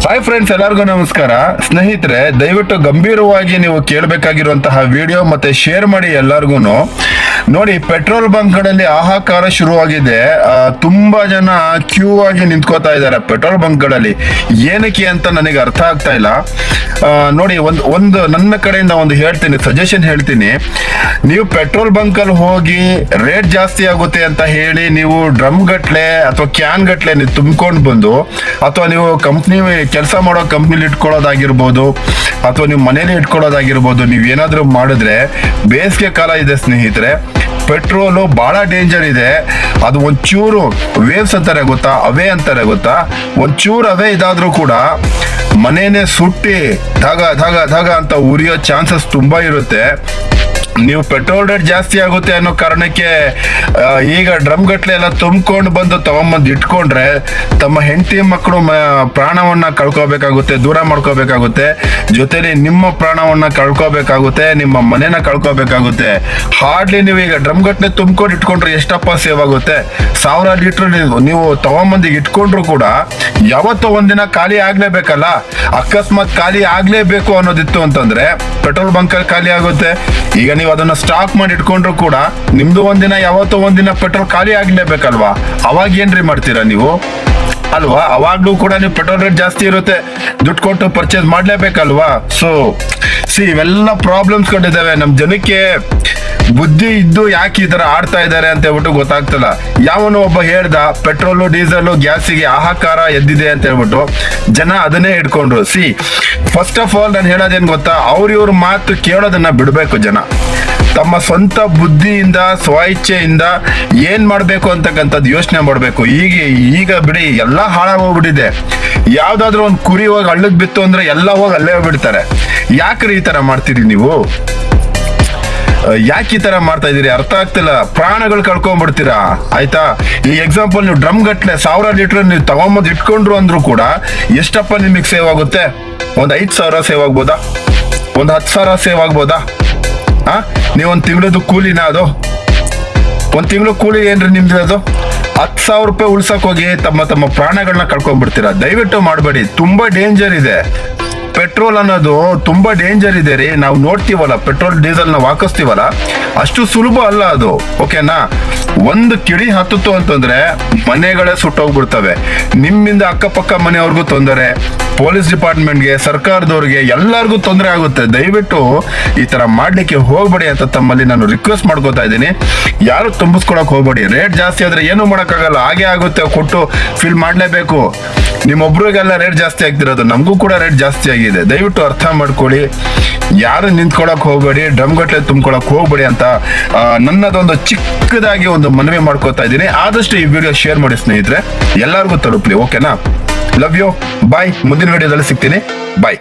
Hi friends, ಎಲ್ಲರಿಗೂ ನಮಸ್ಕಾರ. ಸ್ನೇಹಿತರೆ, ದಯವಿಟ್ಟು ಗಂಭೀರವಾಗಿ ನೀವು ಕೇಳಬೇಕಾಗಿರುವಂತಹ ವಿಡಿಯೋ ಮತ್ತೆ ಶೇರ್ ಮಾಡಿ ಎಲ್ಲರಿಗೂ. ನೋಡಿ, ಪೆಟ್ರೋಲ್ ಬಂಕ್ಗಳಲ್ಲಿ ಹಾಹಾಕಾರ ಶುರುವಾಗಿದೆ. ತುಂಬಾ ಜನ ಕ್ಯೂ ಆಗಿ ನಿಂತ್ಕೋತಾ ಇದ್ದಾರೆ ಪೆಟ್ರೋಲ್ ಬಂಕ್ಗಳಲ್ಲಿ. ಏನಕ್ಕೆ ಅಂತ ನನಗೆ ಅರ್ಥ ಆಗ್ತಾ ಇಲ್ಲ. ನೋಡಿ, ಒಂದು ನನ್ನ ಕಡೆಯಿಂದ ಒಂದು ಹೇಳ್ತೀನಿ, ಸಜೆಷನ್ ಹೇಳ್ತೀನಿ. ನೀವು ಪೆಟ್ರೋಲ್ ಬಂಕ್ ಅಲ್ಲಿ ಹೋಗಿ ರೇಟ್ ಜಾಸ್ತಿ ಆಗುತ್ತೆ ಅಂತ ಹೇಳಿ ನೀವು ಡ್ರಮ್ ಗಟ್ಲೆ ಅಥವಾ ಕ್ಯಾನ್ ಗಟ್ಲೆ ನೀವು ತುಂಬಿಕೊಂಡು ಬಂದು, ಅಥವಾ ನೀವು ಕಂಪ್ನಿ ಕೆಲಸ ಮಾಡೋ ಕಂಪ್ನಿಲಿ ಇಟ್ಕೊಳ್ಳೋದಾಗಿರ್ಬೋದು, ಅಥವಾ ನೀವು ಮನೇಲಿ ಇಟ್ಕೊಳ್ಳೋದಾಗಿರ್ಬೋದು, ನೀವೇನಾದ್ರೂ ಮಾಡಿದ್ರೆ ಬೇಸಿಗೆ ಕಾಲ ಇದೆ ಸ್ನೇಹಿತರೆ, ಪೆಟ್ರೋಲು ಬಹಳ ಡೇಂಜರ್ ಇದೆ. ಅದು ಒಂಚೂರು ವೇವ್ಸ್ ಅಂತಾರೆ ಗೊತ್ತಾ, ಅವೇ ಅಂತಾರೆ ಗೊತ್ತಾ, ಒಂಚೂರು ಅವೇ ಇದಾದ್ರೂ ಕೂಡ ಮನೇನೆ ಸುಟ್ಟಿ ಧಗ ಧಗ ಧಗ ಅಂತ ಉರಿಯೋ ಚಾನ್ಸಸ್ ತುಂಬಾ ಇರುತ್ತೆ. ನೀವು ಪೆಟ್ರೋಲ್ ರೇಟ್ ಜಾಸ್ತಿ ಆಗುತ್ತೆ ಅನ್ನೋ ಕಾರಣಕ್ಕೆ ಈಗ ಡ್ರಮ್ ಗಟ್ಲೆ ಎಲ್ಲ ತುಂಬಿಕೊಂಡು ಬಂದು ತಗೊಂಬಂದು ಇಟ್ಕೊಂಡ್ರೆ ತಮ್ಮ ಹೆಂಡತಿ ಮಕ್ಕಳು ಪ್ರಾಣವನ್ನ ಕಳ್ಕೋಬೇಕಾಗುತ್ತೆ, ದೂರ ಮಾಡ್ಕೋಬೇಕಾಗುತ್ತೆ. ಜೊತೆಲಿ ನಿಮ್ಮ ಪ್ರಾಣವನ್ನ ಕಳ್ಕೋಬೇಕಾಗುತ್ತೆ, ನಿಮ್ಮ ಮನೇನ ಕಳ್ಕೋಬೇಕಾಗುತ್ತೆ. ಹಾರ್ಡ್ಲಿ ನೀವು ಈಗ ಡ್ರಮ್ ಗಟ್ಲೆ ತುಂಬಿಕೊಂಡು ಇಟ್ಕೊಂಡ್ರೆ ಎಷ್ಟಪ್ಪ ಸೇವ್ ಆಗುತ್ತೆ? 1000 ಲೀಟರ್ ನೀವು ತಗೊಂಬಂದು ಇಟ್ಕೊಂಡ್ರು ಕೂಡ ಯಾವತ್ತೋ ಒಂದಿನ ಖಾಲಿ ಆಗ್ಲೇಬೇಕಲ್ಲ. ಅಕಸ್ಮಾತ್ ಖಾಲಿ ಆಗ್ಲೇಬೇಕು ಅನ್ನೋದಿತ್ತು ಅಂತಂದ್ರೆ ಪೆಟ್ರೋಲ್ ಬಂಕಲ್ಲಿ ಖಾಲಿ ಆಗುತ್ತೆ. ಈಗ ನೀವು ಅದನ್ನ ಸ್ಟಾಕ್ ಮಾಡಿ ಇಟ್ಕೊಂಡ್ರು ಕೂಡ ನಿಮ್ದು ಒಂದಿನ ಯಾವತ್ತೋ ಒಂದಿನ ಪೆಟ್ರೋಲ್ ಖಾಲಿ ಆಗ್ಲೇಬೇಕಲ್ವಾ? ಅವಾಗ ಏನ್ರಿ ಮಾಡ್ತೀರಾ ನೀವು ಅಲ್ವಾ? ಅವಾಗ್ಲೂ ಕೂಡ ನೀವು ಪೆಟ್ರೋಲ್ ರೇಟ್ ಜಾಸ್ತಿ ಇರುತ್ತೆ, ದುಡ್ಡು ಕೊಟ್ಟು ಪರ್ಚೇಸ್ ಮಾಡ್ಲೇಬೇಕಲ್ವಾ? ಸೊ ಇವೆಲ್ಲ ಪ್ರಾಬ್ಲಮ್ಸ್ ಕೊಂಡಿದ್ದಾವೆ. ನಮ್ ಜನಕ್ಕೆ ಬುದ್ಧಿ ಇದ್ದು ಯಾಕೆ ಈ ತರ ಆಡ್ತಾ ಇದ್ದಾರೆ ಅಂತ ಹೇಳ್ಬಿಟ್ಟು ಗೊತ್ತಾಗ್ತಲ್ಲ. ಯಾವನೋ ಒಬ್ಬ ಹೇಳ್ದ ಪೆಟ್ರೋಲು ಡೀಸೆಲ್ ಗ್ಯಾಸಿಗೆ ಹಾಹಾಕಾರ ಎದ್ದಿದೆ ಅಂತ ಹೇಳ್ಬಿಟ್ಟು ಜನ ಅದನ್ನೇ ಇಟ್ಕೊಂಡ್ರು. ಫಸ್ಟ್ ಆಫ್ ಆಲ್ ನಾನು ಹೇಳೋದೇನ್ ಗೊತ್ತಾ, ಇವ್ರ ಮಾತು ಕೇಳೋದನ್ನ ಬಿಡ್ಬೇಕು. ಜನ ತಮ್ಮ ಸ್ವಂತ ಬುದ್ಧಿಯಿಂದ ಸ್ವಇಚ್ಛೆಯಿಂದ ಏನ್ ಮಾಡ್ಬೇಕು ಅಂತಕ್ಕಂಥದ್ದು ಯೋಚನೆ ಮಾಡ್ಬೇಕು. ಈಗ ಬಿಡಿ, ಎಲ್ಲಾ ಹಾಳಾಗೋಗ್ಬಿಟ್ಟಿದೆ. ಯಾವ್ದಾದ್ರು ಒಂದು ಕುರಿ ಹೋಗಿ ಹಳ್ಳಕ್ ಬಿತ್ತು ಅಂದ್ರೆ ಎಲ್ಲ ಹೋಗಿ ಅಲ್ಲೇ ಬಿಡ್ತಾರೆ. ಯಾಕ್ರಿ ಈ ತರ ಮಾಡ್ತೀರಿ ನೀವು? ಯಾಕೆ ಈ ತರ ಮಾಡ್ತಾ ಇದೀರಿ? ಅರ್ಥ ಆಗ್ತಿಲ್ಲ. ಪ್ರಾಣಗಳು ಕಳ್ಕೊಂಡ್ಬಿಡ್ತೀರಾ, ಆಯ್ತಾ? ಈ ಎಕ್ಸಾಂಪಲ್, ನೀವು ಡ್ರಮ್ ಗಟ್ಲೆ 1000 ಲೀಟರ್ ನೀವು ತಗೊಂಬಂದು ಇಟ್ಕೊಂಡ್ರು ಅಂದ್ರೂ ಕೂಡ ಎಷ್ಟಪ್ಪ ನಿಮಗೆ ಸೇವ್ ಆಗುತ್ತೆ? ಒಂದ್ 5000 ಸೇವ್ ಆಗ್ಬೋದಾ? ಒಂದ್ 10,000 ಸೇವ್ ಆಗ್ಬೋದಾ? ನೀವೊಂದ್ ತಿಂಗಳದ್ದು ಕೂಲಿನ ಅದು? ಒಂದ್ ತಿಂಗಳು ಕೂಲಿ ಏನ್ರಿ ನಿಮ್ದು? ಅದು 10,000 ರೂಪಾಯಿ ಉಳ್ಸಕ್ ಹೋಗಿ ತಮ್ಮ ಪ್ರಾಣಗಳನ್ನ ಕಳ್ಕೊಂಡ್ಬಿಡ್ತೀರಾ. ದಯವಿಟ್ಟು ಮಾಡಬೇಡಿ, ತುಂಬಾ ಡೇಂಜರ್ ಇದೆ. ಪೆಟ್ರೋಲ್ ಅನ್ನೋದು ತುಂಬಾ ಡೇಂಜರ್ ಇದೆ ರೀ. ನಾವು ನೋಡ್ತೀವಲ್ಲ, ಪೆಟ್ರೋಲ್ ಡೀಸೆಲ್ ನಾವು ಹಾಕಿಸ್ತೀವಲ್ಲ, ಅಷ್ಟು ಸುಲಭ ಅಲ್ಲ ಅದು. ಓಕೆನಾ? ಒಂದು ಕಿಡಿ ಹತ್ತಿತ್ತು ಅಂತಂದ್ರೆ ಮನೆಗಳೇ ಸುಟ್ಟೋಗ್ಬಿಡ್ತವೆ. ನಿಮ್ಮಿಂದ ಅಕ್ಕಪಕ್ಕ ಮನೆಯವ್ರಿಗೂ ತೊಂದರೆ, ಪೊಲೀಸ್ ಡಿಪಾರ್ಟ್ಮೆಂಟ್ಗೆ, ಸರ್ಕಾರದವ್ರಿಗೆ, ಎಲ್ಲರಿಗೂ ತೊಂದರೆ ಆಗುತ್ತೆ. ದಯವಿಟ್ಟು ಈ ತರ ಮಾಡ್ಲಿಕ್ಕೆ ಹೋಗ್ಬೇಡಿ ಅಂತ ತಮ್ಮಲ್ಲಿ ನಾನು ರಿಕ್ವೆಸ್ಟ್ ಮಾಡ್ಕೋತಾ ಇದ್ದೀನಿ. ಯಾರು ತುಂಬಿಸ್ಕೊಳಕ್ ಹೋಗ್ಬೇಡಿ. ರೇಟ್ ಜಾಸ್ತಿ ಆದ್ರೆ ಏನು ಮಾಡಕ್ಕಾಗಲ್ಲ, ಹಾಗೆ ಆಗುತ್ತೆ. ಕೊಟ್ಟು ಫಿಲ್ ಮಾಡ್ಲೇಬೇಕು. ನಿಮ್ಮೊಬ್ರಿಗೆಲ್ಲ ರೇಟ್ ಜಾಸ್ತಿ ಆಗ್ತಿರೋದು, ನಮಗೂ ಕೂಡ ರೇಟ್ ಜಾಸ್ತಿ ಆಗಿದೆ. ದಯವಿಟ್ಟು ಅರ್ಥ ಮಾಡ್ಕೊಳ್ಳಿ. ಯಾರು ನಿಂತ್ಕೊಳಕ್ ಹೋಗ್ಬೇಡಿ, ಡ್ರಮ್ ಗಟ್ಲೆ ತುಂಬ್ಕೊಳಕ್ ಹೋಗ್ಬೇಡಿ ಅಂತ ನನ್ನದೊಂದು ಚಿಕ್ಕದಾಗಿ ಒಂದು ಮನವಿ ಮಾಡ್ಕೋತಾ ಇದ್ದೀನಿ. ಆದಷ್ಟು ಈ ವಿಡಿಯೋ ಶೇರ್ ಮಾಡಿ ಸ್ನೇಹಿತರೆ, ಎಲ್ಲರಿಗೂ ತಲುಪಲಿ. ಓಕೆನಾ? ಲವ್ ಯು, ಬಾಯ್. ಮುಂದಿನ ವಿಡಿಯೋದಲ್ಲಿ ಸಿಗ್ತೀನಿ. ಬಾಯ್.